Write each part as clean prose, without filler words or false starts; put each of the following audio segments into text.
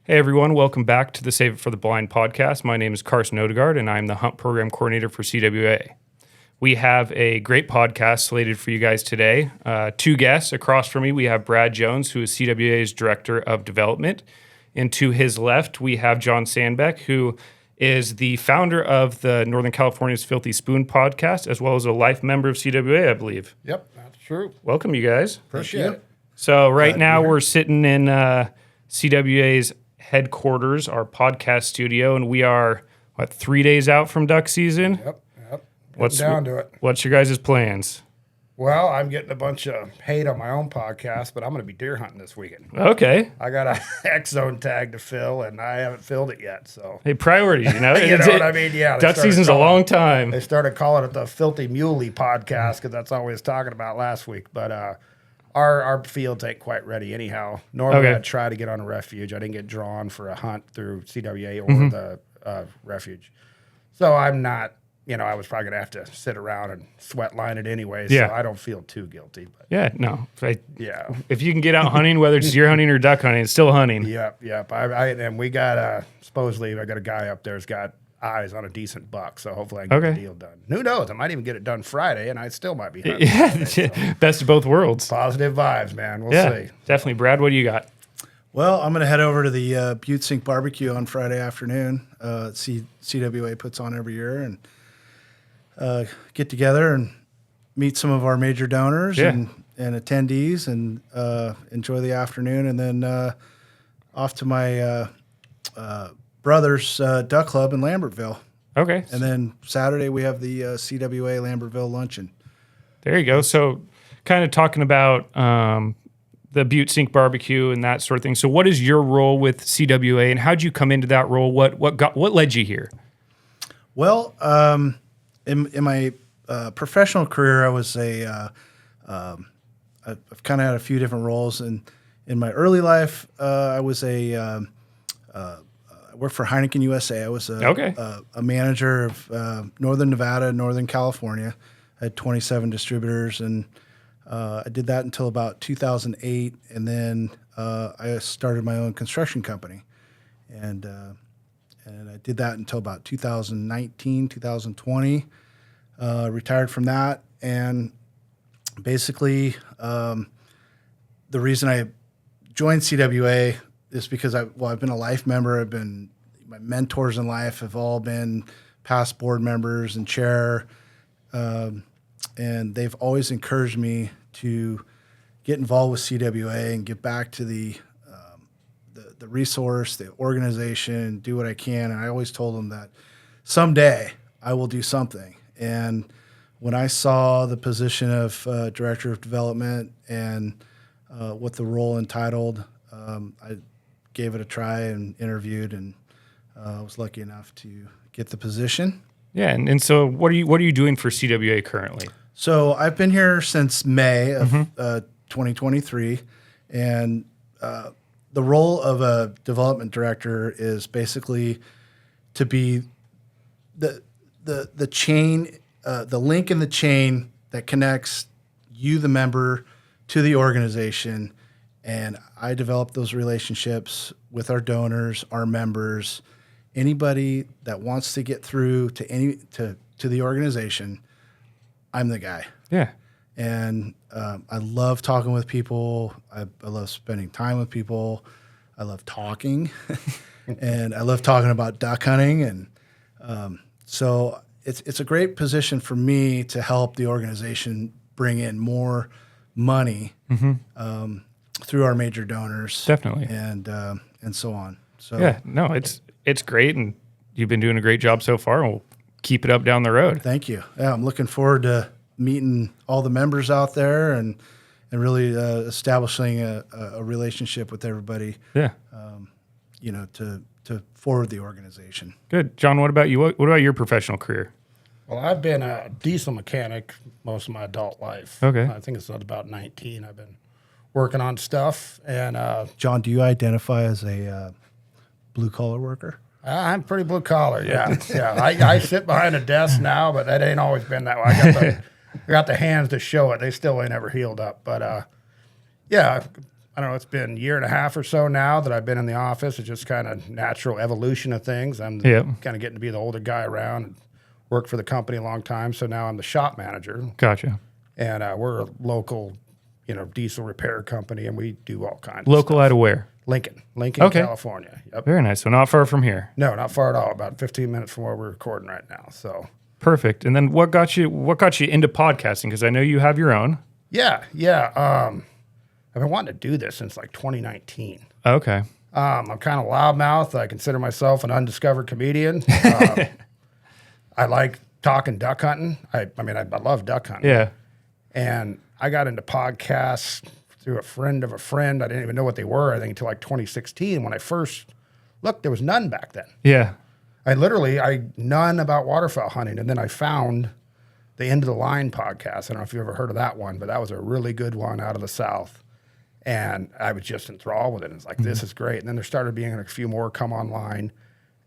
Hey everyone, welcome back to the Save It for the Blind podcast. My name is Carson Odegaard and I'm the Hunt Program Coordinator for CWA. We have a great podcast slated for you guys today. Two guests across from me, we have Brad Jones, who is CWA's Director of Development. And to his left, we have John Sandbeck, who is the founder of the Northern California's Filthy Spoon podcast, as well as a life member of CWA, I believe. Yep, that's true. Welcome, you guys. Appreciate it. So right now we're sitting in CWA's headquarters, our podcast studio, and we are, 3 days out from duck season? Yep. What's down to it. What's your guys' plans? Well, I'm getting a bunch of hate on my own podcast, but I'm going to be deer hunting this weekend. Okay. I got a X-Zone tag to fill, and I haven't filled it yet. So, Hey, priorities, you know? you know what I mean? Yeah. Duck season's a long time. They started calling it the Filthy Muley podcast because that's all we was talking about last week. But our fields ain't quite ready anyhow. Normally, Okay. I'd try to get on a refuge. I didn't get drawn for a hunt through CWA or the refuge. So I'm not, I was probably going to have to sit around and sweat line it anyway. So I don't feel too guilty. But Yeah, no. yeah. If you can get out hunting, whether it's deer hunting or duck hunting, it's still hunting. Yep. And we got, supposedly, I got a guy up there's got eyes on a decent buck. So hopefully I can get the deal done. Who knows? I might even get it done Friday and I still might be hunting. Yeah, Friday, so. Best of both worlds. Positive vibes, man. We'll see. Definitely. Brad, what do you got? Well, I'm going to head over to the Butte Sink Barbecue on Friday afternoon. CWA puts on every year, and get together and meet some of our major donors and attendees, and enjoy the afternoon. And then off to my brother's duck club in Lambertville. Okay. And then Saturday we have the CWA Lambertville luncheon. There you go. So kind of talking about the Butte Sink Barbecue and that sort of thing. So what is your role with CWA, and how'd you come into that role? What led you here? Well, in my professional career, I was I've kind of had a few different roles. And in my early life, I was I worked for Heineken USA. I was a manager of Northern Nevada, Northern California. I had 27 distributors, and I did that until about 2008. And then I started my own construction company. And I did that until about 2019, 2020. Retired from that, and basically the reason I joined CWA is because I've been a life member. My mentors in life have all been past board members and chair, and they've always encouraged me to get involved with CWA and get back to the resource, the organization, do what I can. And I always told them that someday I will do something. And when I saw the position of Director of Development and what the role entitled, I gave it a try and interviewed, and I was lucky enough to get the position. Yeah, and so what are you doing for CWA currently? So I've been here since May of 2023, and the role of a development director is basically to be the chain, the link in the chain that connects you, the member, to the organization. And I develop those relationships with our donors, our members, anybody that wants to get through to the organization. I'm the guy. Yeah. And I love talking with people. I love spending time with people. I love talking, and I love talking about duck hunting. And so it's a great position for me to help the organization bring in more money through our major donors. Definitely. And so on. So yeah, no, it's great, and you've been doing a great job so far, and we'll keep it up down the road. Thank you. Yeah, I'm looking forward to meeting all the members out there and really establishing a relationship with everybody. Yeah. To forward the organization. Good. John, what about you? What about your professional career? Well, I've been a diesel mechanic most of my adult life. Okay. I think it's about 19. I've been working on stuff. And John, do you identify as a blue-collar worker? I'm pretty blue collar, yeah. I sit behind a desk now, but that ain't always been that way. I got the hands to show it. They still ain't ever healed up. But, I don't know, it's been a year and a half or so now that I've been in the office. It's just kind of natural evolution of things. I'm kind of getting to be the older guy around and worked for the company a long time. So now I'm the shop manager. Gotcha. And we're a local, diesel repair company, and we do all kinds Local of stuff. out of where? Lincoln, Okay. California. Yep. Very nice. So not far from here. No, not far at all. About 15 minutes from where we're recording right now. So perfect. And then what got you into podcasting? Because I know you have your own. Yeah. I've been wanting to do this since like 2019. Okay. I'm kind of loudmouth. I consider myself an undiscovered comedian. I like talking duck hunting. I love duck hunting. Yeah. And I got into podcasts through a friend of a friend. I didn't even know what they were, I think, until like 2016. When I first looked, there was none back then. Yeah. None about waterfowl hunting. And then I found the End of the Line podcast. I don't know if you ever heard of that one, but that was a really good one out of the South. And I was just enthralled with it. It's like, this is great. And then there started being a few more come online.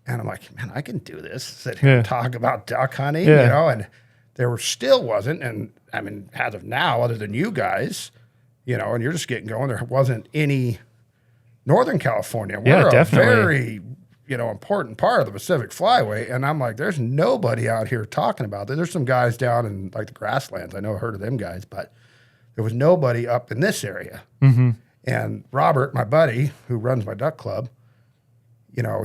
And I'm like, man, I can do this. Sit here and talk about duck hunting, and there still wasn't. And I mean, as of now, other than you guys, and you're just getting going, there wasn't any Northern California. We're a very, important part of the Pacific Flyway. And I'm like, there's nobody out here talking about it. There's some guys down in like the grasslands. I know I heard of them guys, but there was nobody up in this area. Mm-hmm. And Robert, my buddy, who runs my duck club,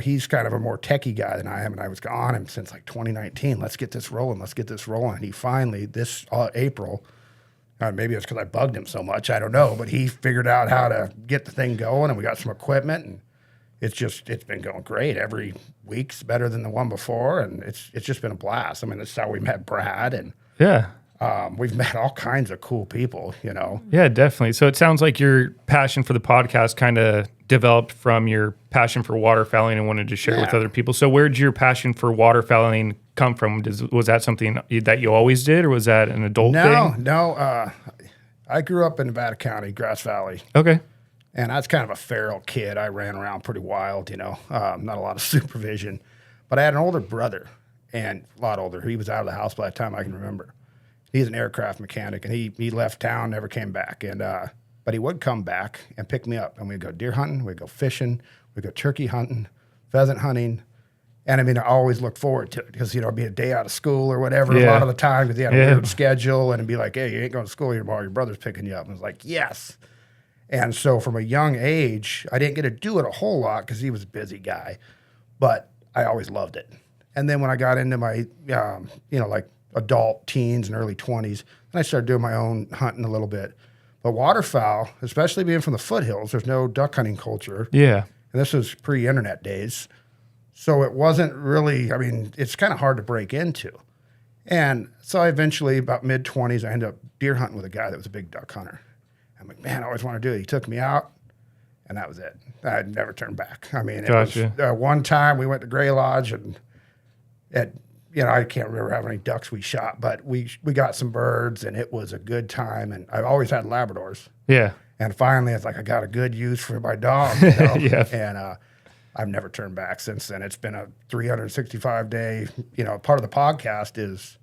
he's kind of a more techie guy than I am. And I was on him since like 2019. Let's get this rolling. And he finally, this April, maybe it's because I bugged him so much, I don't know, but he figured out how to get the thing going, and we got some equipment, and it's been going great. Every week's better than the one before, and it's just been a blast. I mean, that's how we met Brad, and we've met all kinds of cool people, Yeah, definitely. So it sounds like your passion for the podcast kind of developed from your passion for waterfowling and wanted to share with other people. So where did your passion for waterfowling come from? Was that something that you always did, or was that an adult thing? No. I grew up in Nevada County, Grass Valley. Okay. And I was kind of a feral kid. I ran around pretty wild, not a lot of supervision. But I had an older brother, and a lot older. He was out of the house by the time I can remember. He's an aircraft mechanic, and he left town, never came back. And but he would come back and pick me up, and we'd go deer hunting, we'd go fishing, we'd go turkey hunting, pheasant hunting. And I mean, I always look forward to it because, it'd be a day out of school or whatever a lot of the time because he had a weird schedule, and it'd be like, hey, you ain't going to school tomorrow, your brother's picking you up. And I was like, yes. And so from a young age, I didn't get to do it a whole lot because he was a busy guy, but I always loved it. And then when I got into my, like adult teens and early 20s, then I started doing my own hunting a little bit. But waterfowl, especially being from the foothills, there's no duck hunting culture. Yeah. And this was pre-internet days. So it wasn't really, it's kind of hard to break into. And so I eventually, about mid-20s, I ended up deer hunting with a guy that was a big duck hunter. I'm like, man, I always want to do it. He took me out, and that was it. I'd never turned back. It was one time we went to Gray Lodge, and I can't remember how many ducks we shot, but we got some birds, and it was a good time. And I've always had Labradors. Yeah. And finally, it's like I got a good use for my dog. Yeah. And I've never turned back since then. It's been a 365-day, part of the podcast is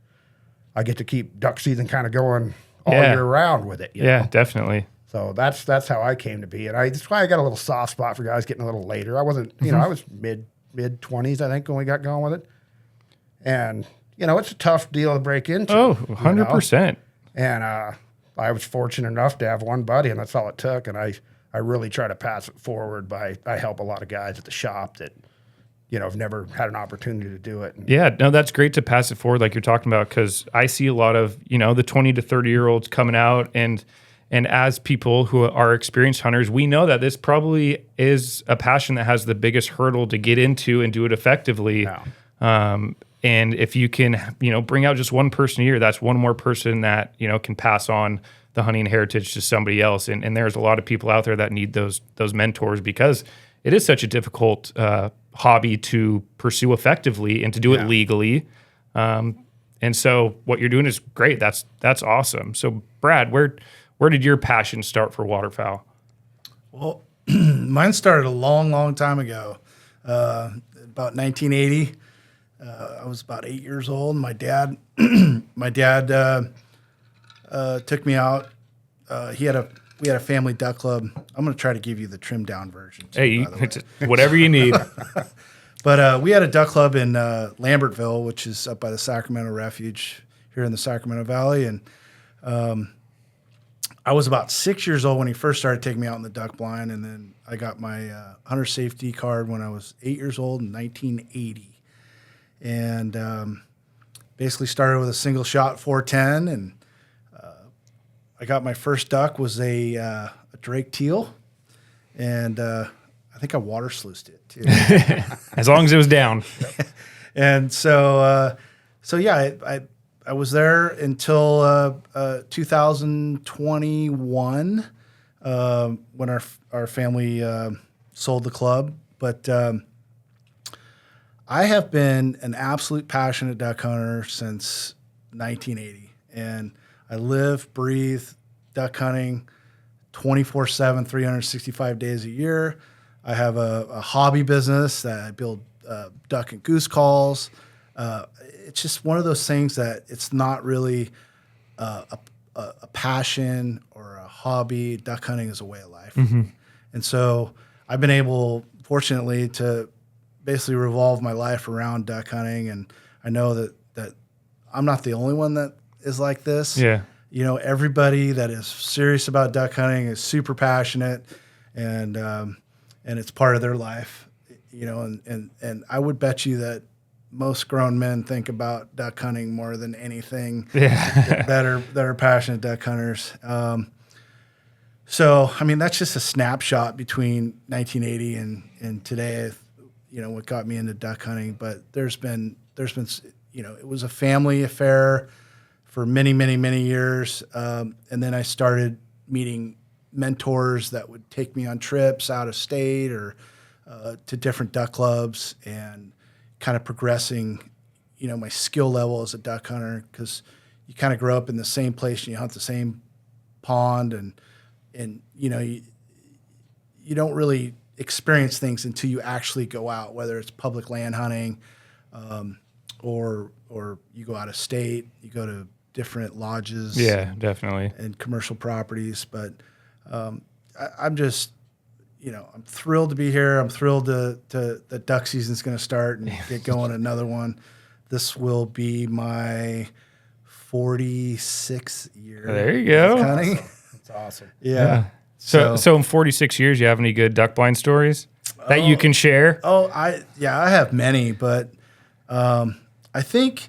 I get to keep duck season kind of going all year round with it. You know? Definitely. So that's how I came to be. And that's why I got a little soft spot for guys getting a little later. I wasn't, I was mid-20s, I think, when we got going with it. And, it's a tough deal to break into. Oh, 100%. And I was fortunate enough to have one buddy, and that's all it took. And I really try to pass it forward I help a lot of guys at the shop that, have never had an opportunity to do it. And that's great to pass it forward like you're talking about, because I see a lot of, the 20 to 30-year-olds coming out, and as people who are experienced hunters, we know that this probably is a passion that has the biggest hurdle to get into and do it effectively. Yeah. And if you can, bring out just one person a year, that's one more person that, can pass on the hunting heritage to somebody else. And there's a lot of people out there that need those mentors, because it is such a difficult hobby to pursue effectively and to do it legally. And so what you're doing is great. That's awesome. So Brad, where did your passion start for waterfowl? Well, mine started a long, long time ago, about 1980. I was about 8 years old. My dad took me out. He had we had a family duck club. I'm going to try to give you the trimmed down version. Too, Hey, by the way. it's whatever you need. But we had a duck club in Lambertville, which is up by the Sacramento Refuge here in the Sacramento Valley. And I was about 6 years old when he first started taking me out in the duck blind. And then I got my hunter safety card when I was 8 years old in 1980. And basically started with a single shot 410. And I got my first duck was a Drake teal. And I think I water sluiced it too. As long as it was down. And so yeah, I was there until 2021 when our family sold the club. But I have been an absolute passionate duck hunter since 1980, and I live, breathe duck hunting 24/7, 365 days a year. I have a hobby business that I build duck and goose calls. It's just one of those things that it's not really a passion or a hobby. Duck hunting is a way of life. Mm-hmm. And so I've been able, fortunately, to basically revolve my life around duck hunting. And I know that I'm not the only one that is like this. Yeah. You know, everybody that is serious about duck hunting is super passionate, and it's part of their life, you know, and I would bet you that most grown men think about duck hunting more than anything. Yeah. that are passionate duck hunters. So I mean, that's just a snapshot between 1980 and today, you know, what got me into duck hunting. But there's been you know, it was a family affair for many, many, many years. And then I started meeting mentors that would take me on trips out of state or to different duck clubs, and kind of progressing, you know, my skill level as a duck hunter, because you kind of grow up in the same place and you hunt the same pond, and you know, you don't really experience things until you actually go out, whether it's public land hunting, or you go out of state, you go to different lodges. Yeah, definitely. And commercial properties. But I'm just, you know, I'm thrilled to be here. I'm thrilled that duck season's going to start and get going another one. This will be my 46th year. There you go. of hunting. That's awesome. Yeah. So in 46 years, you have any good duck blind stories that you can share? I have many, but I think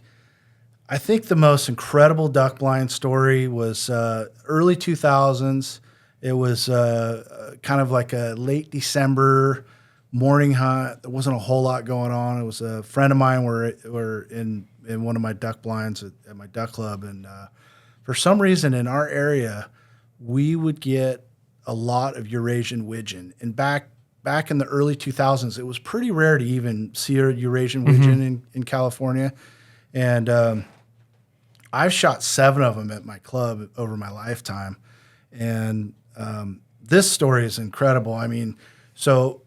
the most incredible duck blind story was early 2000s. It was kind of like a late December morning hunt. There wasn't a whole lot going on. It was a friend of mine were in one of my duck blinds at my duck club, and for some reason in our area, we would get a lot of Eurasian widgeon. And back in the early 2000s, it was pretty rare to even see a Eurasian widgeon in California. And I've shot 7 of them at my club over my lifetime. And this story is incredible. I mean, so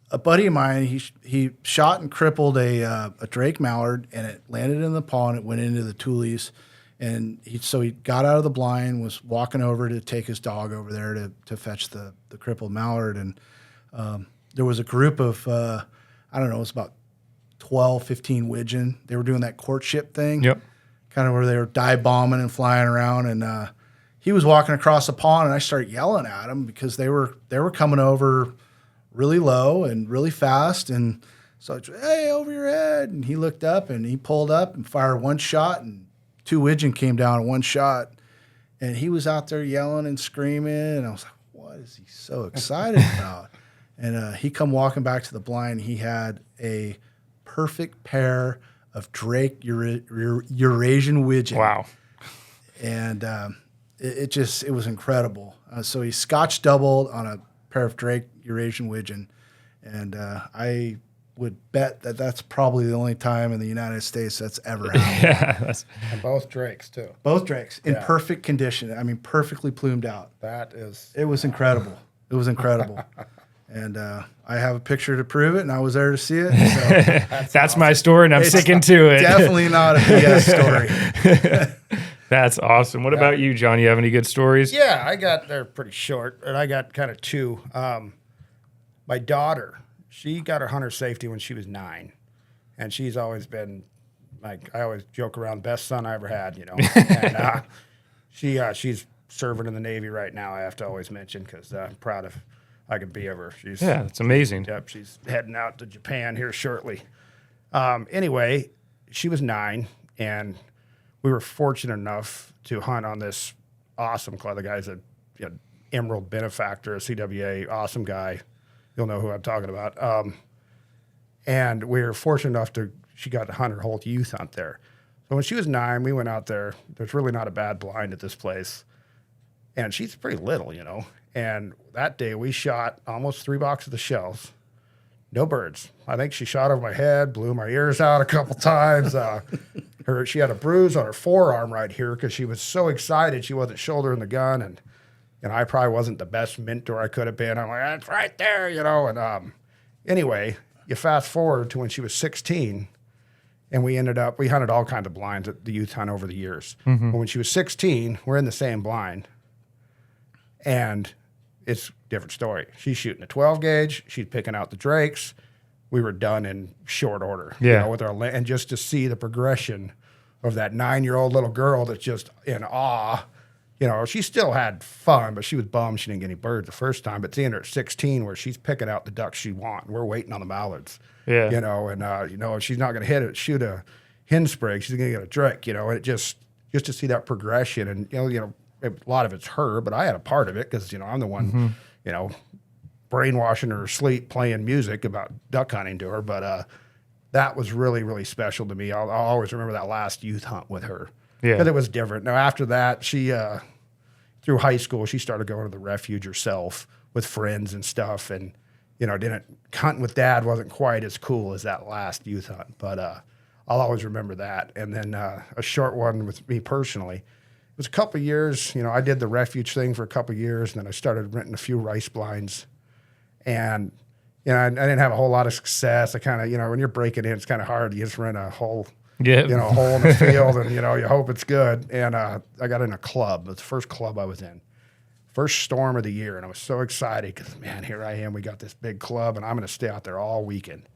a buddy of mine, he shot and crippled a drake mallard, and it landed in the pond. It went into the tules. And he got out of the blind, was walking over to take his dog over there to fetch the crippled mallard. And there was a group of, I don't know, it was about 12, 15 widgeon. They were doing that courtship thing. Yep. Kind of where they were dive bombing and flying around. And he was walking across the pond, and I started yelling at him because they were coming over really low and really fast. And so I said, "Hey, over your head." And he looked up, and he pulled up and fired one shot, and 2 widgeon came down in one shot. And he was out there yelling and screaming. And I was like, what is he so excited about? And he come walking back to the blind. He had a perfect pair of Drake Eurasian widgeon. Wow. And it was incredible. So he Scotch doubled on a pair of Drake Eurasian widgeon. And I would bet that that's probably the only time in the United States that's ever happened. Yeah. And both drakes, too. Both drakes in perfect condition. I mean, perfectly plumed out. It was incredible. It was incredible. And I have a picture to prove it, and I was there to see it. So That's awesome. My story, and I'm sticking to it. Definitely not a BS story. That's awesome. What about you, John? You have any good stories? Yeah, they're pretty short, and I got kind of two. My daughter, she got her hunter safety when she was 9, and she's always been, like, I always joke around, best son I ever had, And she's serving in the Navy right now, I have to always mention, because I'm proud of I could be of her. It's amazing. Yep, she's heading out to Japan here shortly. Anyway, she was 9, and we were fortunate enough to hunt on this awesome club. The guy's a Emerald benefactor, a CWA, awesome guy. You'll know who I'm talking about. And we were fortunate enough she got to hunt her whole youth hunt there. So when she was 9, we went out there. There's really not a bad blind at this place. And she's pretty little, And that day we shot almost 3 boxes of shells. No birds. I think she shot over my head, blew my ears out a couple times. She had a bruise on her forearm right here because she was so excited she wasn't shouldering the gun, and I probably wasn't the best mentor I could have been. I'm like, it's right there, And anyway, you fast forward to when she was 16, and we hunted all kinds of blinds at the youth hunt over the years. Mm-hmm. But when she was 16, we're in the same blind, and it's a different story. She's shooting a 12 gauge. She's picking out the drakes. We were done in short order, with and just to see the progression of that 9-year-old little girl that's just in awe. She still had fun, but she was bummed she didn't get any birds the first time. But seeing her at 16, where she's picking out the ducks she wants, we're waiting on the mallards. Yeah. If she's not going to shoot a hen sprig, she's going to get a drake. And it just to see that progression, and a lot of it's her, but I had a part of it because I'm the one, brainwashing her sleep, playing music about duck hunting to her. But that was really, really special to me. I'll always remember that last youth hunt with her because it was different. Now after that, she through high school she started going to the refuge herself with friends and stuff, and hunting with Dad wasn't quite as cool as that last youth hunt. But I'll always remember that. And then a short one with me personally. It was a couple of years. I did the refuge thing for a couple of years, and then I started renting a few rice blinds. And, I didn't have a whole lot of success. I kind of, when you're breaking in, it's kind of hard. You just rent a hole, a hole in the field, and, you hope it's good. And I got in a club. It was the first club I was in. First storm of the year, and I was so excited because, man, here I am. We got this big club, and I'm going to stay out there all weekend.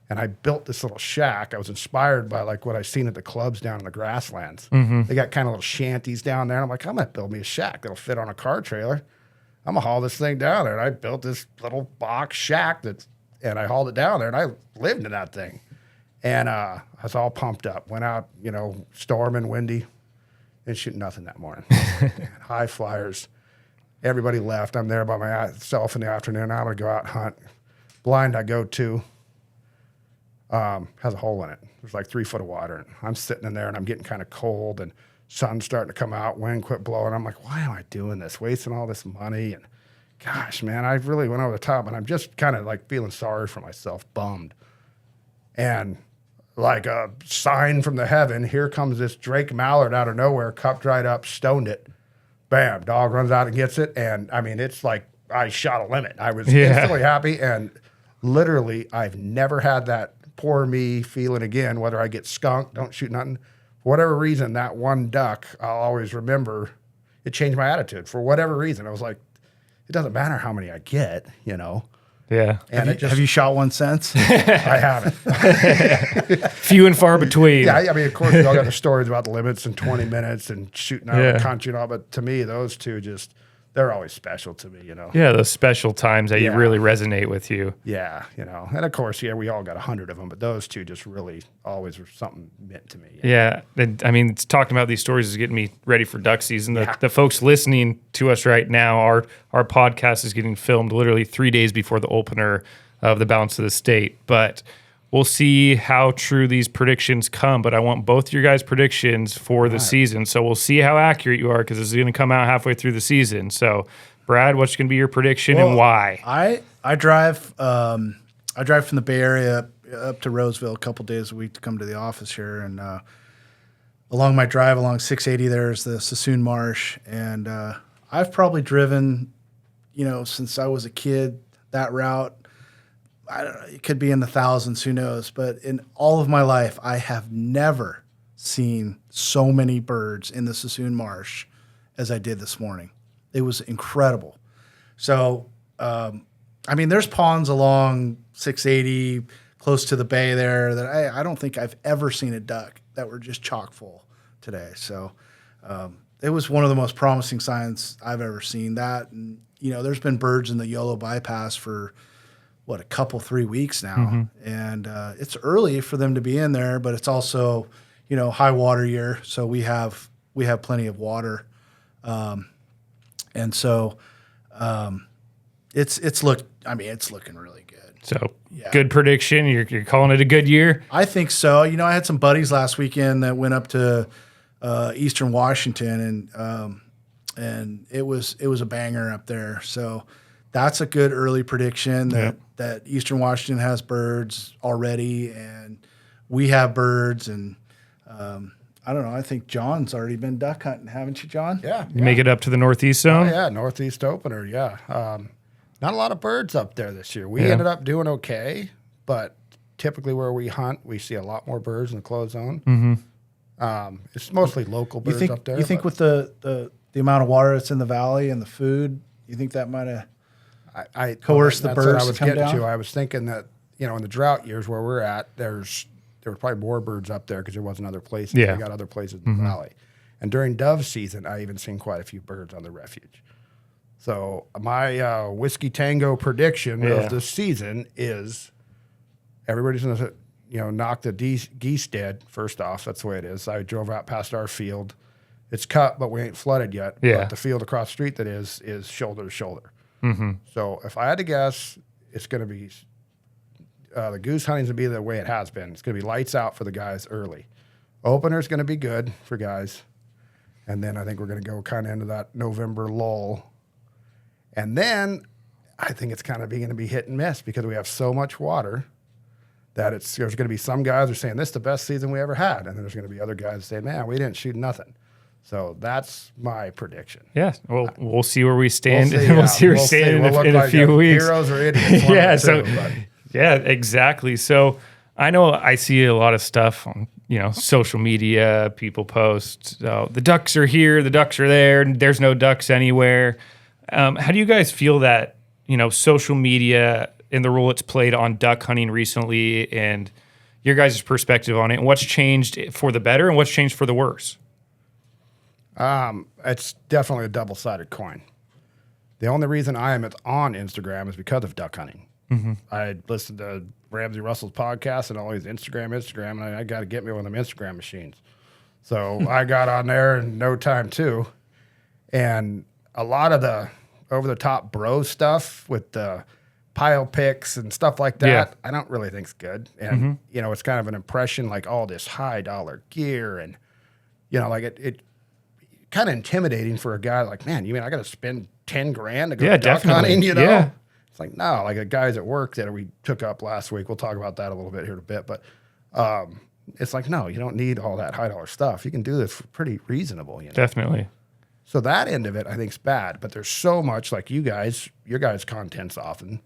And I built this little shack. I was inspired by what I seen at the clubs down in the grasslands. Mm-hmm. They got kind of little shanties down there. And I'm like, I'm going to build me a shack that'll fit on a car trailer. I'm going to haul this thing down there. And I built this little box shack and I hauled it down there, and I lived in that thing. And I was all pumped up. Went out, storming, windy, and shooting nothing that morning. High flyers. Everybody left. I'm there by myself in the afternoon. I'm going to go out and hunt. Blind I go to. Has a hole in it. There's like 3 foot of water. And I'm sitting in there, and I'm getting kind of cold, and sun's starting to come out, wind quit blowing. I'm like, why am I doing this? Wasting all this money. And gosh, man, I really went over the top, and I'm just kind of feeling sorry for myself, bummed. And like a sign from the heaven, here comes this Drake mallard out of nowhere, cup dried up, stoned it. Bam, dog runs out and gets it. And I mean, it's like I shot a limit. I was instantly happy. And literally, I've never had that poor me feeling again, whether I get skunked, don't shoot nothing. For whatever reason, that one duck, I'll always remember, it changed my attitude. For whatever reason, I was like, it doesn't matter how many I get, Yeah. And have you shot one since? I haven't. Few and far between. Yeah, I mean, of course, we all got the stories about the limits in 20 minutes and shooting out of the country and all, but to me, those two they're always special to me, Yeah, those special times that you really resonate with you. Yeah, and of course, we all got 100 of them, but those two just really always were something meant to me. Yeah, and I mean, talking about these stories is getting me ready for duck season. The folks listening to us right now, our podcast is getting filmed literally 3 days before the opener of the Balance of the State, but we'll see how true these predictions come, but I want both your guys' predictions for the season. So we'll see how accurate you are because it's going to come out halfway through the season. So, Brad, what's going to be your prediction and why? I drive from the Bay Area up to Roseville a couple days a week to come to the office here, and along my drive along 680 there's the Sassoon Marsh, and I've probably driven, since I was a kid that route. I don't know, it could be in the thousands, who knows? But in all of my life, I have never seen so many birds in the Sassoon Marsh as I did this morning. It was incredible. So, I mean, there's ponds along 680 close to the bay there that I don't think I've ever seen a duck that were just chock full today. So it was one of the most promising signs I've ever seen that. And, you know, there's been birds in the Yolo bypass for, a couple, 3 weeks now. Mm-hmm. And it's early for them to be in there, but it's also, you know, high water year. So we have plenty of water. And so it's looking really good. So good prediction. You're calling it a good year? I think so. You know, I had some buddies last weekend that went up to Eastern Washington, and it was a banger up there. So that's a good early prediction that Eastern Washington has birds already, and we have birds. And I don't know. I think John's already been duck hunting, haven't you, John? Yeah. You make it up to the Northeast zone? Oh, yeah, Northeast opener, yeah. Not a lot of birds up there this year. We ended up doing okay, but typically where we hunt, we see a lot more birds in the closed zone. Mm-hmm. It's mostly local birds up there. You think with the amount of water that's in the valley and the food, you think that might have coerced the birds to come down? I was thinking that, you know, in the drought years where we're at, there were probably more birds up there because there wasn't other places. Yeah. We got other places in the valley. And during dove season, I even seen quite a few birds on the refuge. So my Whiskey Tango prediction of the season is everybody's going to, you know, knock the geese dead first off. That's the way it is. I drove out past our field. It's cut, but we ain't flooded yet. Yeah. But the field across the street that is shoulder to shoulder. Mm-hmm. So if I had to guess, it's going to be the goose hunting's going to be the way it has been. It's going to be lights out for the guys early. Opener's going to be good for guys. And then I think we're going to go kind of into that November lull. And then I think it's kind of going to be hit and miss because we have so much water that there's going to be some guys who are saying this is the best season we ever had. And then there's going to be other guys saying, man, we didn't shoot nothing. So that's my prediction. Yeah. Well, we'll see where we stand. We'll see where we stand in a few weeks. Heroes or idiots. Yeah, exactly. So I know I see a lot of stuff on, you know, social media. People post, the ducks are here, the ducks are there, and there's no ducks anywhere. How do you guys feel that, you know, social media and the role it's played on duck hunting recently, and your guys' perspective on it, and what's changed for the better and what's changed for the worse? It's definitely a double-sided coin. The only reason I am on Instagram is because of duck hunting. Mm-hmm. I listened to Ramsey Russell's podcast and always Instagram, and I got to get me one of them Instagram machines. So I got on there in no time too. And a lot of the over-the-top bro stuff with the pile picks and stuff like that, I don't really think is good. And, you know, it's kind of an impression like all this high-dollar gear and, you know, like it kind of intimidating for a guy like, man, you mean I got to spend $10,000 to go duck hunting, you know? Yeah. It's like, no, like the guys at work that we took up last week, we'll talk about that a little bit here in a bit, but it's like, no, you don't need all that high-dollar stuff. You can do this for pretty reasonable, you know? Definitely. So that end of it, I think, is bad. But there's so much, like you guys, your guys' content's often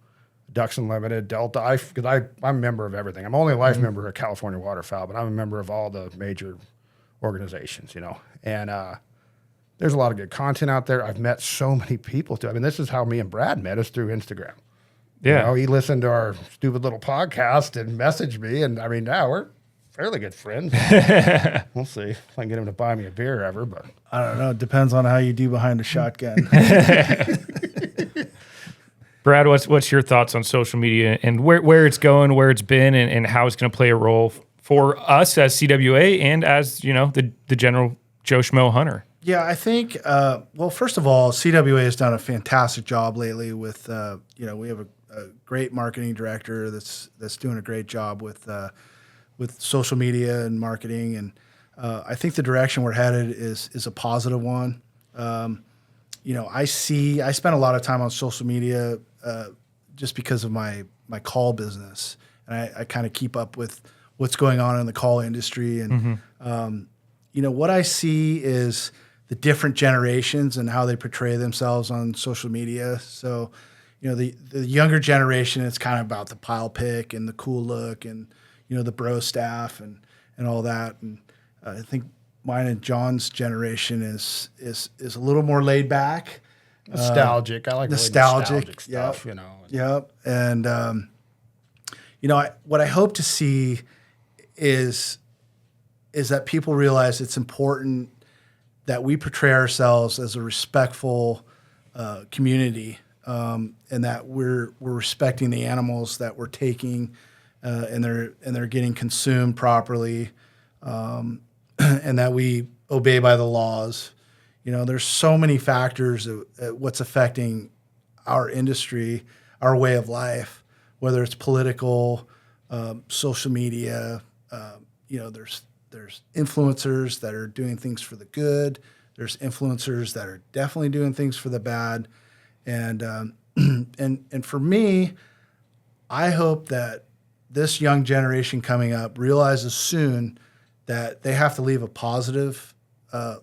Ducks Unlimited, Delta. Because I'm a member of everything. I'm only a life member of California Waterfowl, but I'm a member of all the major organizations, you know. And there's a lot of good content out there. I've met so many people, too. I mean, this is how me and Brad met, is through Instagram. Yeah. You know, he listened to our stupid little podcast and messaged me. And, I mean, now we're fairly good friends. We'll see if I can get him to buy me a beer ever, but I don't know. It depends on how you do behind a shotgun. Brad, what's your thoughts on social media and where it's going, where it's been, and how it's going to play a role for us as CWA and as, you know, the general Joe Schmo hunter? Yeah, I think, well, first of all, CWA has done a fantastic job lately with, you know, we have a great marketing director that's doing a great job with social media and marketing, and I think the direction we're headed is a positive one. You know, I spend a lot of time on social media just because of my call business, and I kind of keep up with what's going on in the call industry, and you know, what I see is the different generations and how they portray themselves on social media. So, you know, the younger generation, it's kind of about the pile pick and the cool look and, you know, the bro staff and all that. And I think mine and John's generation is a little more laid back, nostalgic. I like nostalgic stuff. Yep. Yep. And what I hope to see is that people realize it's important that we portray ourselves as a respectful community, and that we're respecting the animals that we're taking, and they're getting consumed properly, and that we obey by the laws. There's so many factors of what's affecting our industry, our way of life, whether it's political, social media. There's influencers that are doing things for the good. There's influencers that are definitely doing things for the bad. And and for me, I hope that this young generation coming up realizes soon that they have to leave a positive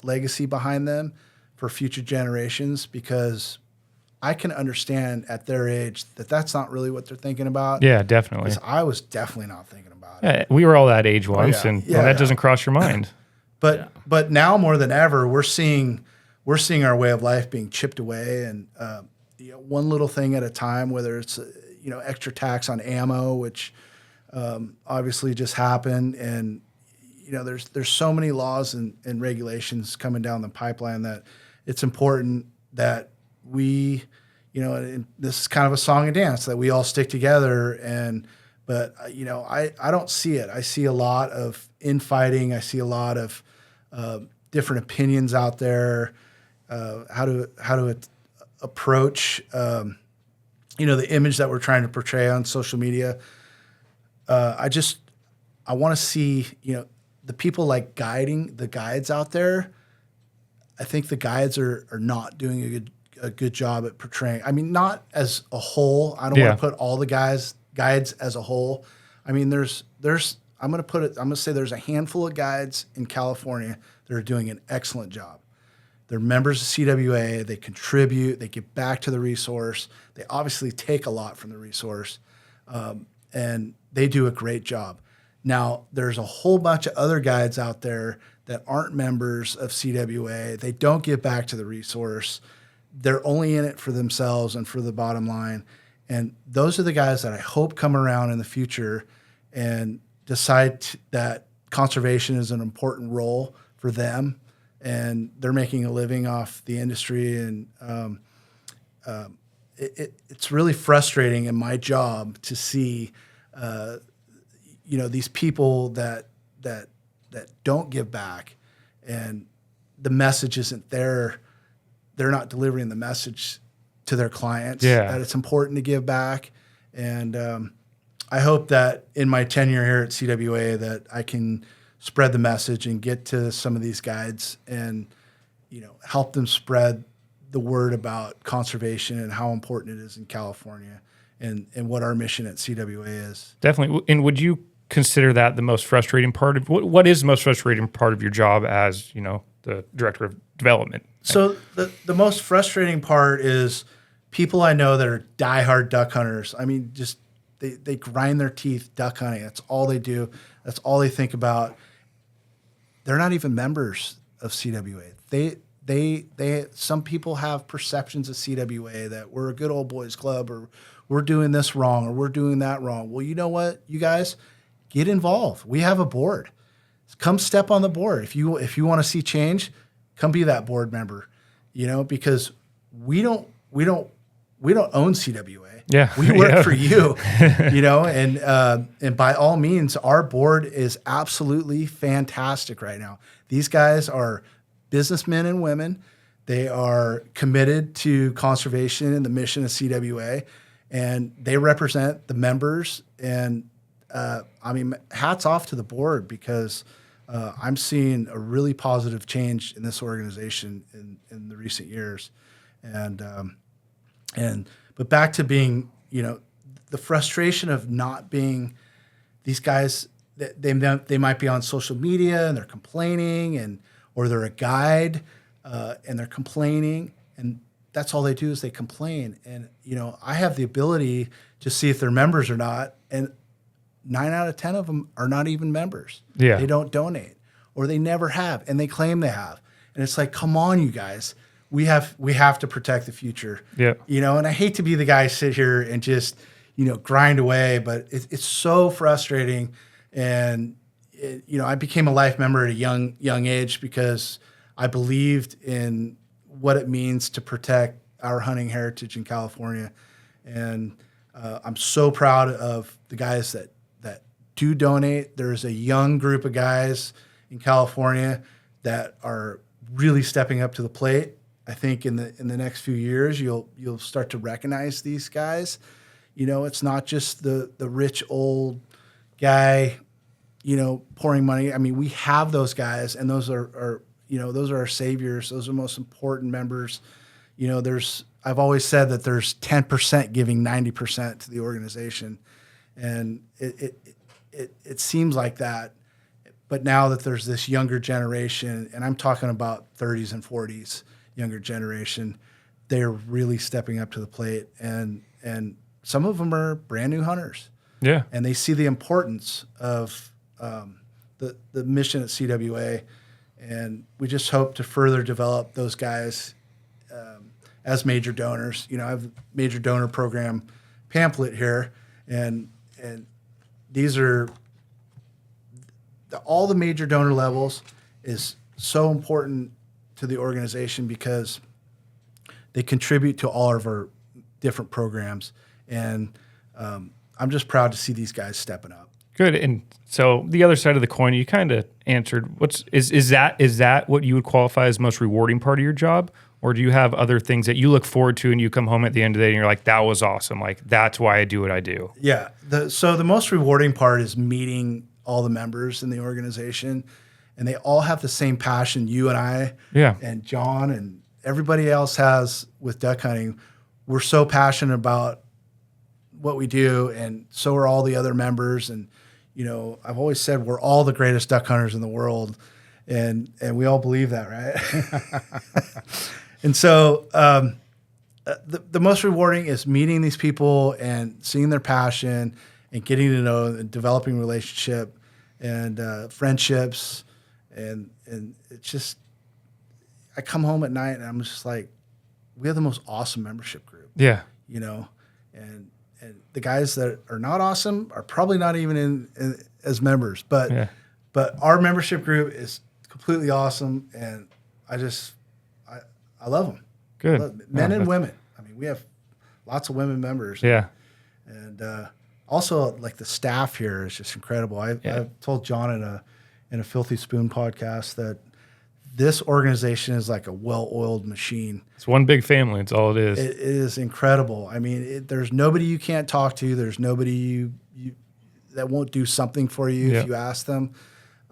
legacy behind them for future generations, because I can understand at their age that that's not really what they're thinking about. Yeah, definitely. Because I was definitely not thinking about it. Yeah, we were all that age once, yeah. and that doesn't cross your mind. But now more than ever, we're seeing our way of life being chipped away, and one little thing at a time. Whether it's extra tax on ammo, which obviously just happened, and there's so many laws and regulations coming down the pipeline that it's important that we, and this is kind of a song and dance, that we all stick together. But I don't see it. I see a lot of infighting. I see a lot of different opinions out there. How to approach the image that we're trying to portray on social media. I want to see the people like guiding the guides out there. I think the guides are not doing a good job at portraying. I mean, not as a whole. I don't want to put all the guides as a whole. I mean, I'm going to say there's a handful of guides in California that are doing an excellent job. They're members of CWA. They contribute. They give back to the resource. They obviously take a lot from the resource, and they do a great job. Now, there's a whole bunch of other guides out there that aren't members of CWA. They don't give back to the resource. They're only in it for themselves and for the bottom line. And those are the guys that I hope come around in the future and decide that conservation is an important role for them, and they're making a living off the industry. And it's really frustrating in my job to see these people that don't give back, and the message isn't there. They're not delivering the message to their clients that it's important to give back. And I hope that in my tenure here at CWA that I can spread the message and get to some of these guides and help them spread the word about conservation and how important it is in California, and what our mission at CWA is. Definitely. And would you consider that the most frustrating part of what is the most frustrating part of your job as the director of development? So the most frustrating part is people I know that are diehard duck hunters. I mean, just they grind their teeth duck hunting. That's all they do. That's all they think about. They're not even members of CWA. They some people have perceptions of CWA that we're a good old boys club, or we're doing this wrong, or we're doing that wrong. Well, you know what, you guys, get involved. We have a board. Come step on the board. If you want to see change, come be that board member. Because we don't own CWA. Yeah, we work for you. And by all means, our board is absolutely fantastic right now. These guys are businessmen and women. They are committed to conservation and the mission of CWA, and they represent the members. And hats off to the board, because I'm seeing a really positive change in this organization in the recent years. But back to being, the frustration of not being these guys. They might be on social media and they're complaining, or they're a guide and they're complaining, and that's all they do is they complain. And I have the ability to see if they're members or not, and 9 out of 10 of them are not even members. Yeah. They don't donate, or they never have, and they claim they have. And it's like, come on, you guys. We have to protect the future. Yeah. And I hate to be the guy sit here and just, grind away, but it's so frustrating. And I became a life member at a young age because I believed in what it means to protect our hunting heritage in California. And I'm so proud of the guys that do donate. There's a young group of guys in California that are really stepping up to the plate. I think in the next few years, you'll start to recognize these guys. It's not just the rich old guy, pouring money. I mean, we have those guys, and those are our saviors. Those are the most important members. I've always said that there's 10% giving 90% to the organization, and it seems like that. But now that there's this younger generation, and I'm talking about 30s and 40s younger generation, they're really stepping up to the plate, and some of them are brand new hunters. Yeah, and they see the importance of the mission at CWA, and we just hope to further develop those guys as major donors. I have a major donor program pamphlet here, and these are all the major donor levels is so important to the organization because they contribute to all of our different programs, and I'm just proud to see these guys stepping up. Good. And so the other side of the coin, you kind of answered. Is that what you would qualify as most rewarding part of your job, or do you have other things that you look forward to and you come home at the end of the day and you're like, that was awesome, like that's why I do what I do? Yeah. So the most rewarding part is meeting all the members in the organization, and they all have the same passion you and I, and John and everybody else has with duck hunting. We're so passionate about what we do, and so are all the other members. And I've always said we're all the greatest duck hunters in the world, and we all believe that, right? And so the most rewarding is meeting these people and seeing their passion and getting to know and developing relationship and friendships, and it's just, I come home at night and I'm just like, we have the most awesome membership group. Yeah. And the guys that are not awesome are probably not even in as members, but our membership group is completely awesome, and I love them. Good. Men and women. I mean, we have lots of women members. Yeah. And also, like, the staff here is just incredible. I've told John in a Filthy Spoon podcast that this organization is like a well-oiled machine. It's one big family. It's all it is. It is incredible. I mean, there's nobody you can't talk to. There's nobody you that won't do something for you if you ask them.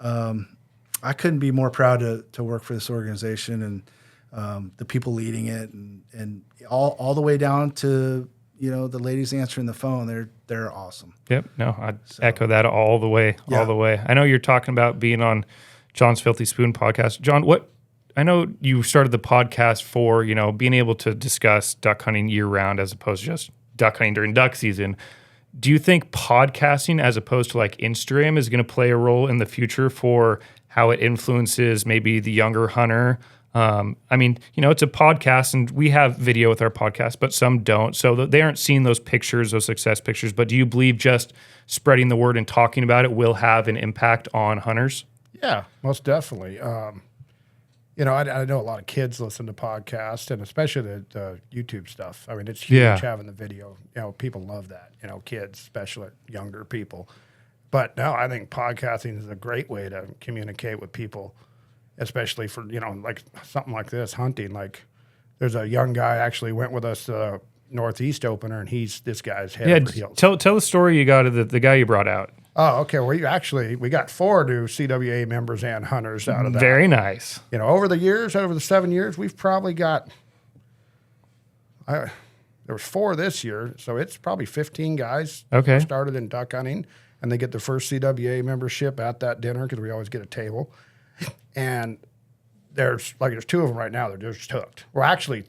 I couldn't be more proud to work for this organization, and the people leading it, and all the way down to the ladies answering the phone. They're awesome. Yep. No, I'd echo that all the way. All the way. I know you're talking about being on John's Filthy Spoon podcast. John, I know you started the podcast for, being able to discuss duck hunting year round as opposed to just duck hunting during duck season. Do you think podcasting as opposed to like Instagram is going to play a role in the future for how it influences maybe the younger hunter? I mean, it's a podcast and we have video with our podcast, but some don't. So they aren't seeing those pictures, those success pictures. But do you believe just spreading the word and talking about it will have an impact on hunters? Yeah, most definitely. I know a lot of kids listen to podcasts, and especially the YouTube stuff. I mean, it's huge having the video. People love that. Kids, especially younger people. But no, I think podcasting is a great way to communicate with people, especially for like something like this, hunting. Like, there's a young guy actually went with us to Northeast opener, and this guy's head over heels. Tell the story you got of the guy you brought out. Oh, okay. Well, we got 4 new CWA members and hunters out of that. Very nice. Over the 7 years, we've probably got, there was 4 this year, so it's probably 15 guys who started in duck hunting, and they get their first CWA membership at that dinner because we always get a table. And there's 2 of them right now. They're just hooked. Well, actually,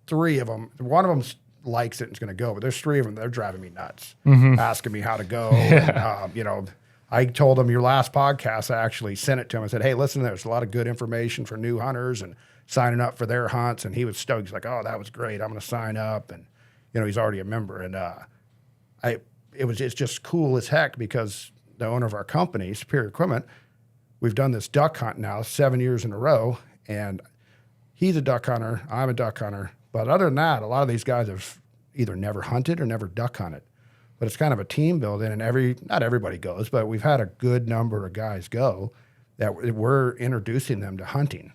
3 of them. One of them likes it and is going to go, but there's 3 of them. They're driving me nuts, asking me how to go. And, I told him your last podcast, I actually sent it to him. I said, hey, listen, there's a lot of good information for new hunters and signing up for their hunts. And he was stoked. He's like, oh, that was great. I'm going to sign up. And, he's already a member. And it's just cool as heck because the owner of our company, Superior Equipment, we've done this duck hunt now 7 years in a row. And he's a duck hunter. I'm a duck hunter. But other than that, a lot of these guys have either never hunted or never duck hunted. But it's kind of a team building, and not everybody goes, but we've had a good number of guys go that we're introducing them to hunting.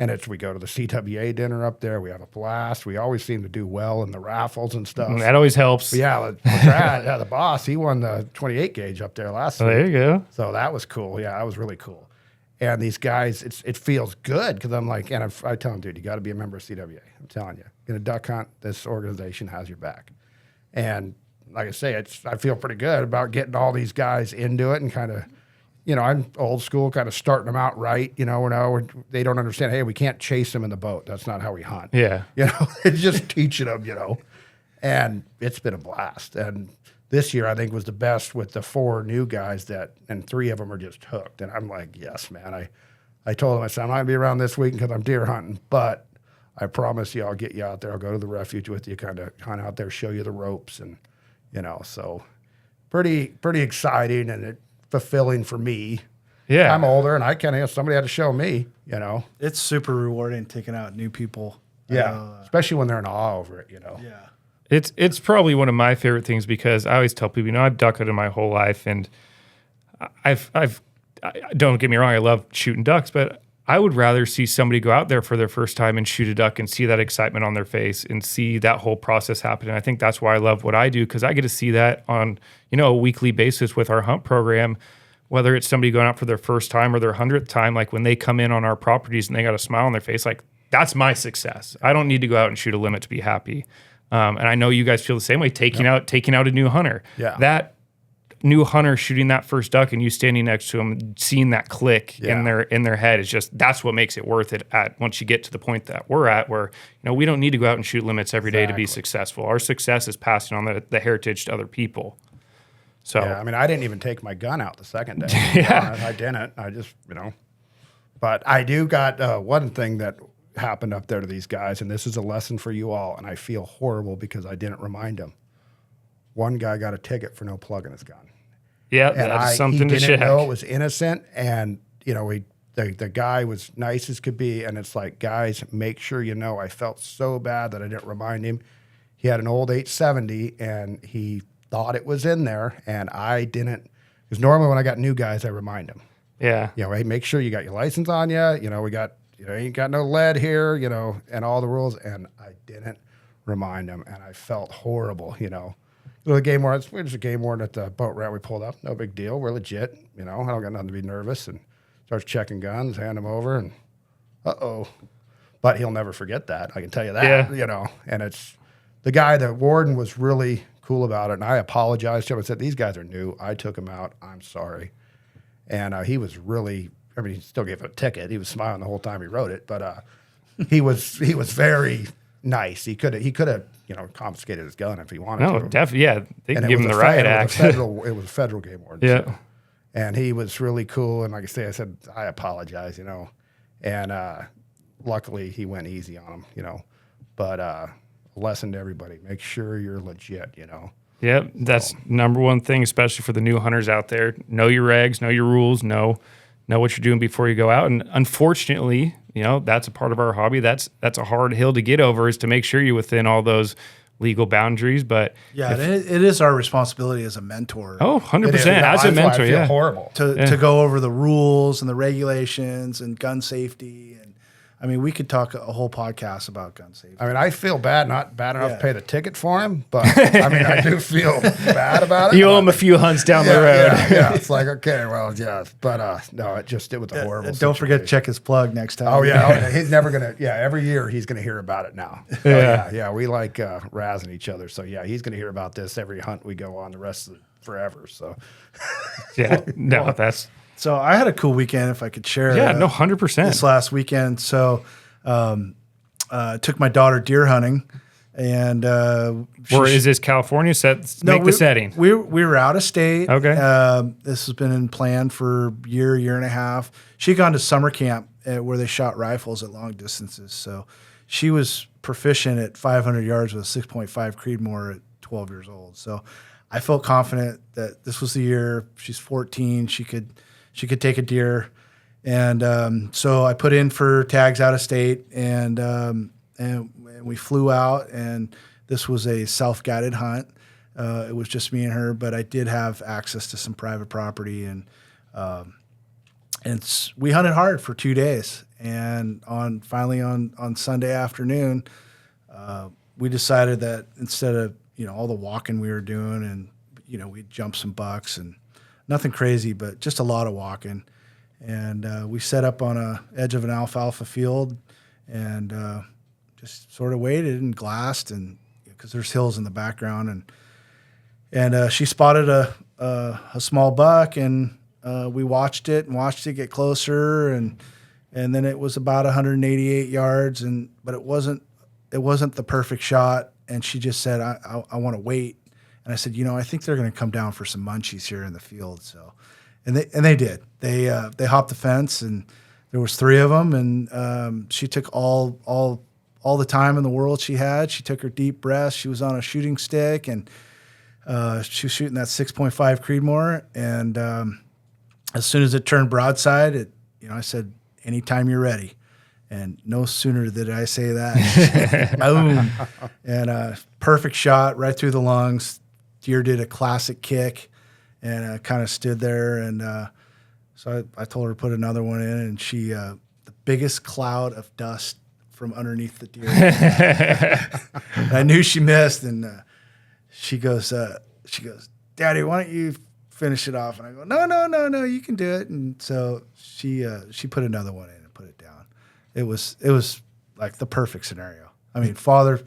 And we go to the CWA dinner up there. We have a blast. We always seem to do well in the raffles and stuff. That always helps. But yeah, Brad, the boss, he won the 28 gauge up there last week. There you go. So that was cool. Yeah, that was really cool. And these guys, it feels good because I'm like, and I tell them, dude, you got to be a member of CWA. I'm telling you, in a duck hunt, this organization has your back. And like I say, I feel pretty good about getting all these guys into it and kind of, I'm old school, kind of starting them out right. They don't understand, hey, we can't chase them in the boat. That's not how we hunt. Yeah. It's just teaching them, and it's been a blast. And this year, I think, was the best with the 4 new guys and 3 of them are just hooked. And I'm like, yes, man. I told them, I said, I'm not going to be around this week because I'm deer hunting, but I promise you I'll get you out there. I'll go to the refuge with you, kind of hunt out there, show you the ropes and, so pretty exciting and fulfilling for me. Yeah. I'm older and I somebody had to show me, It's super rewarding taking out new people. Yeah. Especially when they're in awe over it, Yeah. It's probably one of my favorite things because I always tell people, I've duck hunted my whole life and don't get me wrong, I love shooting ducks, but I would rather see somebody go out there for their first time and shoot a duck and see that excitement on their face and see that whole process happen. And I think that's why I love what I do, because I get to see that on, a weekly basis with our hunt program, whether it's somebody going out for their first time or their 100th time, like when they come in on our properties and they got a smile on their face, like that's my success. I don't need to go out and shoot a limit to be happy. And I know you guys feel the same way, taking out a new hunter. Yeah. That new hunter shooting that first duck and you standing next to them, seeing that click in their head is just, that's what makes it worth it once you get to the point that we're at where, we don't need to go out and shoot limits every day to be successful. Our success is passing on the heritage to other people. So, yeah, I didn't even take my gun out the second day. Yeah. I didn't. I just, but I do got one thing that happened up there to these guys, and this is a lesson for you all, and I feel horrible because I didn't remind them. One guy got a ticket for no plug in his gun. Yeah, that's something to check. He didn't know it was innocent, and the guy was nice as could be, and it's like, guys, make sure I felt so bad that I didn't remind him. He had an old 870, and he thought it was in there, and I didn't. Because normally when I got new guys, I remind them. Yeah. Hey, make sure you got your license on you. We got, ain't got no lead here, and all the rules, and I didn't remind them, and I felt horrible, The game warden, we're just a game warden at the boat ramp. We pulled up, no big deal. We're legit, I don't got nothing to be nervous. And starts checking guns, hand them over, and but he'll never forget that. I can tell you that, And it's the guy, the warden was really cool about it, and I apologized to him and said, "These guys are new. I took them out. I'm sorry." And he was really, he still gave a ticket. He was smiling the whole time he wrote it, but he was very nice. He could have confiscated his gun if he wanted to. No, definitely. Yeah, they can give him the riot act. It was a federal game warden. Yeah. Too. And he was really cool. And like I said, I apologize, And luckily he went easy on him, But lesson to everybody, make sure you're legit, Yep, that's number one thing, especially for the new hunters out there. Know your regs, know your rules, know what you're doing before you go out. And unfortunately, that's a part of our hobby. That's a hard hill to get over, is to make sure you're within all those legal boundaries. But yeah, it is our responsibility as a mentor. Oh, 100%. As a mentor, I feel horrible to go over the rules and the regulations and gun safety. And we could talk a whole podcast about gun safety. I feel bad, not bad enough to pay the ticket for him, but I do feel bad about it. You owe him a few hunts down the road. Yeah, it's like, okay, well, yeah, but no, it was a horrible situation. Don't forget to check his plug next time. Oh yeah, he's never gonna. Yeah, every year he's gonna hear about it now. Yeah. We like razzing each other, so yeah, he's gonna hear about this every hunt we go on the rest of forever. So yeah, no, that's. So I had a cool weekend, if I could share. Yeah, 100%. This last weekend, so took my daughter deer hunting, And or is this California set? Make the setting. We were out of state. Okay. This has been in plan for a year and a half. She'd gone to summer camp where they shot rifles at long distances. So she was proficient at 500 yards with a 6.5 Creedmoor at 12 years old. So I felt confident that this was the year. She's 14. She could take a deer. And so I put in for tags out of state, and we flew out, and this was a self-guided hunt. It was just me and her, but I did have access to some private property, and we hunted hard for 2 days. And finally on Sunday afternoon, we decided that instead of all the walking we were doing, and we'd jump some bucks and nothing crazy, but just a lot of walking. And we set up on a edge of an alfalfa field, and just sort of waited and glassed, and because there's hills in the background, and she spotted a small buck, and we watched it get closer, and then it was about 188 yards, but it wasn't the perfect shot, and she just said, I want to wait. And I said, I think they're going to come down for some munchies here in the field. So, and they did. They hopped the fence, and there was 3 of them, and she took all the time in the world she had. She took her deep breaths. She was on a shooting stick, and she was shooting that 6.5 Creedmoor. And as soon as it turned broadside, I said, anytime you're ready. And no sooner did I say that, boom, and perfect shot right through the lungs. Deer did a classic kick, and kind of stood there. And so I told her to put another one in, and she, the biggest cloud of dust from underneath the deer. I knew she missed, and she goes, Daddy, why don't you finish it off? And I go, no, you can do it. And so she put another one in and put it down. It was like the perfect scenario. I mean, father,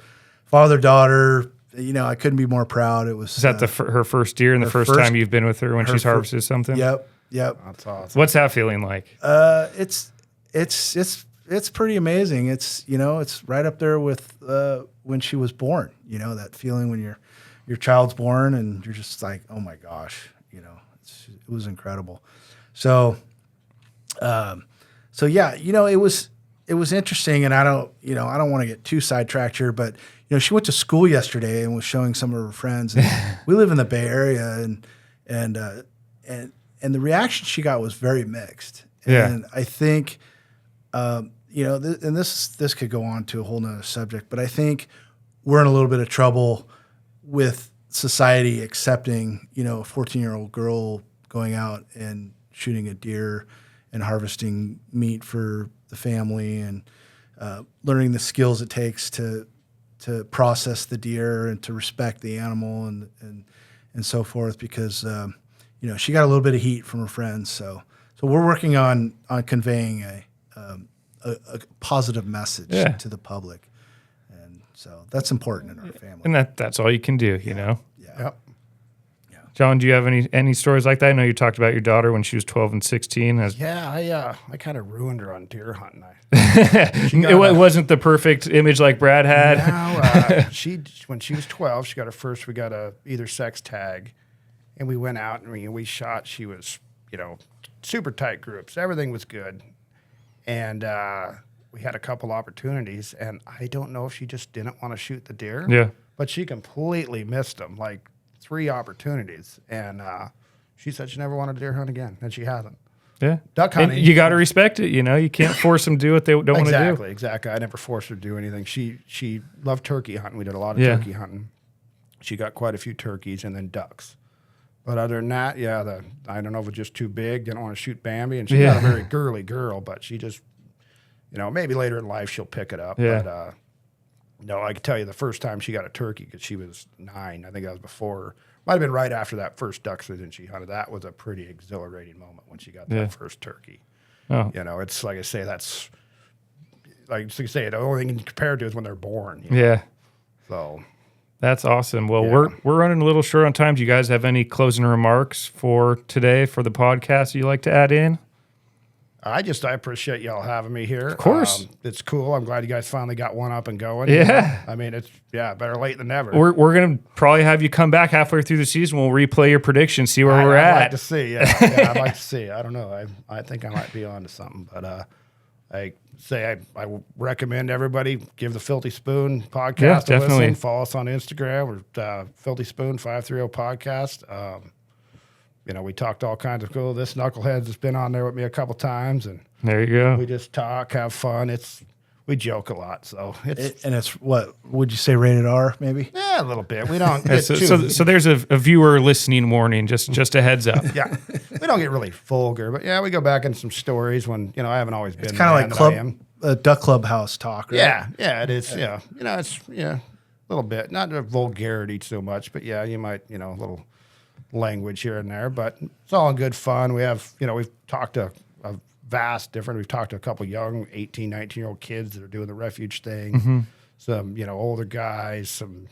daughter. I couldn't be more proud. It was. Is that her first deer and the first time you've been with her when she's harvested something? Yep. That's awesome. What's that feeling like? It's pretty amazing. It's right up there with when she was born. That feeling when your child's born and you're just like, oh my gosh, it was incredible. So yeah, it was interesting, and I don't want to get too sidetracked here, but she went to school yesterday and was showing some of her friends. And we live in the Bay Area, and the reaction she got was very mixed. Yeah. And I think, and this could go on to a whole nother subject, but I think we're in a little bit of trouble with society accepting, a 14-year-old girl going out and shooting a deer and harvesting meat for the family, and learning the skills it takes to process the deer and to respect the animal and so forth, because she got a little bit of heat from her friends. So we're working on conveying a positive message to the public, and so that's important in our family. And that's all you can do, know. Yeah. Yep. John, do you have any stories like that? I know you talked about your daughter when she was 12 and 16. Yeah, I kind of ruined her on deer hunting. It wasn't the perfect image like Brad had. No, when she was 12, she got her first. We got a either sex tag, and we went out and we shot. She was, super tight groups. Everything was good, and we had a couple opportunities. And I don't know if she just didn't want to shoot the deer. Yeah, but she completely missed them. Like 3 opportunities, and she said she never wanted to deer hunt again, and she hasn't. Yeah, duck hunting. And you got to respect it. You can't force them to do what they don't want to do. Exactly. I never forced her to do anything. She loved turkey hunting. We did a lot of turkey hunting. She got quite a few turkeys and then ducks. But other than that, I don't know if it was just too big. Didn't want to shoot Bambi, and she's not a very girly girl, but she just, maybe later in life she'll pick it up. Yeah. But no, I can tell you the first time she got a turkey, because she was 9. I think that was before. Might have been right after that first duck season she hunted. That was a pretty exhilarating moment when she got that first turkey. Oh. It's like I say, that's like you say, the only thing you can compare it to is when they're born. Yeah. So that's awesome. Well, we're running a little short on time. Do you guys have any closing remarks for today for the podcast you'd like to add in? I appreciate y'all having me here. Of course. It's cool. I'm glad you guys finally got one up and going. Yeah. I mean, it's better late than never. We're going to probably have you come back halfway through the season. We'll replay your predictions, see where we're I'd at. like to see. Yeah, I'd like to see. I don't know. I think I might be on to something. But I recommend everybody give the Filthy Spoon podcast a listen. Follow us on Instagram. We're Filthy Spoon 530 podcast. We talked all kinds of cool. This knuckleheads has been on there with me a couple times, and there you go. We just talk, have fun. We joke a lot, so it's what would you say, rated R, maybe? Yeah, a little bit. We don't. Get so there's a viewer listening warning. Just a heads up. Yeah, we don't get really vulgar, but we go back into some stories when I haven't always been. It's kind of like Duck Clubhouse talk, right? Yeah, it is. Yeah, it's a little bit, not the vulgarity so much, but you might a little language here and there, but it's all in good fun. We have we've talked to we've talked to a couple young 18, 19-year-old kids that are doing the refuge thing, some older guys, some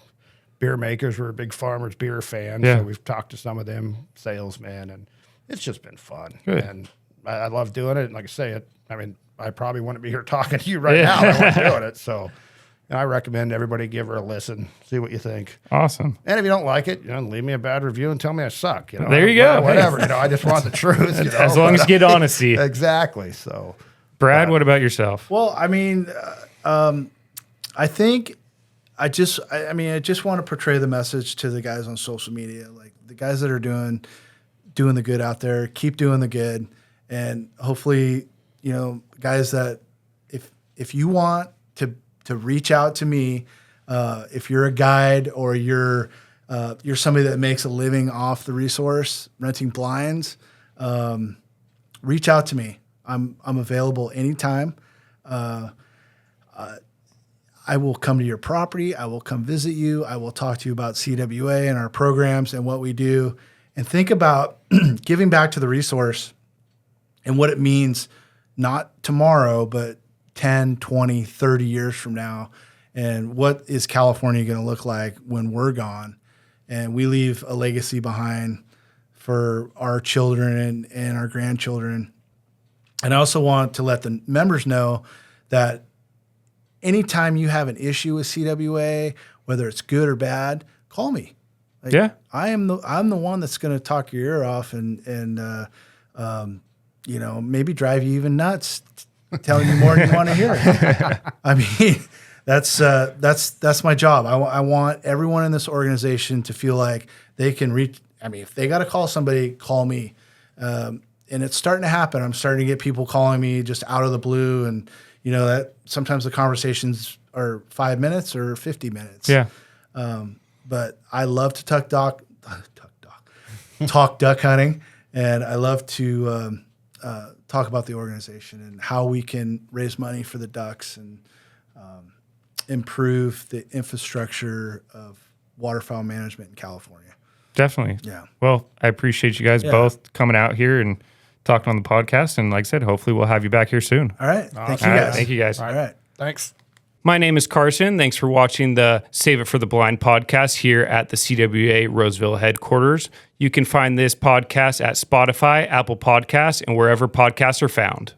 beer makers. We're a big Farmers beer fan, so we've talked to some of them salesmen, and it's just been fun. Good. And I love doing it. And like I say, I probably wouldn't be here talking to you right now if I wasn't doing it. So I recommend everybody give her a listen, see what you think. Awesome. And if you don't like it, leave me a bad review and tell me I suck. There you go. Whatever. I just want the truth. As long as you get honesty. Exactly. So, Brad, what about yourself? Well, I mean, I think I just want to portray the message to the guys on social media, like the guys that are doing the good out there. Keep doing the good, and hopefully, guys that if you want to reach out to me, if you're a guide or you're somebody that makes a living off the resource renting blinds, reach out to me. I'm available anytime. I will come to your property. I will come visit you. I will talk to you about CWA and our programs and what we do, and think about giving back to the resource and what it means, not tomorrow, but 10, 20, 30 years from now, and what is California going to look like when we're gone, and we leave a legacy behind for our children and our grandchildren. And I also want to let the members know that anytime you have an issue with CWA, whether it's good or bad, call me. I'm the one that's going to talk your ear off and maybe drive you even nuts, telling you more than you want to hear. I mean, that's my job. I want everyone in this organization to feel like they can reach. I mean, if they got to call somebody, call me. And it's starting to happen. I'm starting to get people calling me just out of the blue, and that sometimes the conversations are 5 minutes or 50 minutes. Yeah. But I love to talk duck hunting, and I love to talk about the organization and how we can raise money for the ducks and improve the infrastructure of waterfowl management in California. Definitely. Yeah. Well, I appreciate you guys both coming out here and talking on the podcast. And like I said, hopefully we'll have you back here soon. All right. Thank you guys. Thank you guys. All right. Thanks. My name is Carson. Thanks for watching the Save It for the Blind podcast here at the CWA Roseville headquarters. You can find this podcast at Spotify, Apple Podcasts, and wherever podcasts are found.